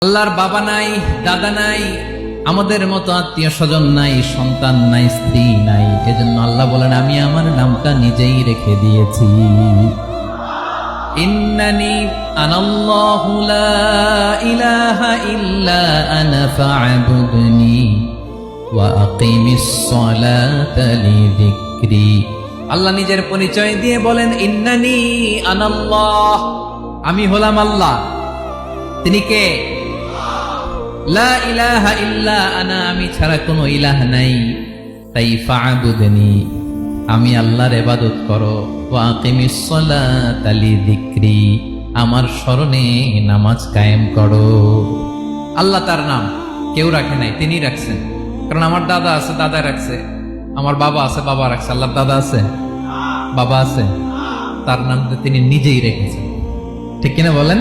আল্লাহর বাবা নাই, দাদা নাই, আমাদের মতো আত্মীয় স্বজন নাই, সন্তান নাই, স্ত্রী নাই। এজন্য আল্লাহ বলেন, আমি আমার নামটা নিজেই রেখে দিয়েছি। ইন্নানি আনাল্লাহু লা ইলাহা ইল্লা আনা ফা'বুদনি ওয়া আকিমিস সালাতা লিযিকরি। আল্লাহ নিজের পরিচয় দিয়ে বলেন, ইন্নানি আনাল্লাহ, আমি হলাম আল্লাহ। তিনি কে? লা ইলাহা ইল্লা আনা, আমি ছাড়া কোনো ইলাহ নাই। তাই ফা'বুদনি, আমি আল্লাহর ইবাদত করো। ওয়া আকিমিস সালাতা লিযিকরি, আমার স্মরণে নামাজ কায়েম করো। আল্লাহ তার নাম কেউ রাখে নাই, তিনি রাখছেন। কারণ আমার দাদা আছে, দাদা রাখছে। আমার বাবা আছে, বাবা রাখছে। আল্লাহর দাদা আছে, বাবা আছে, তার নাম তিনি নিজেই রেখেছেন। ঠিক কিনা বলেন?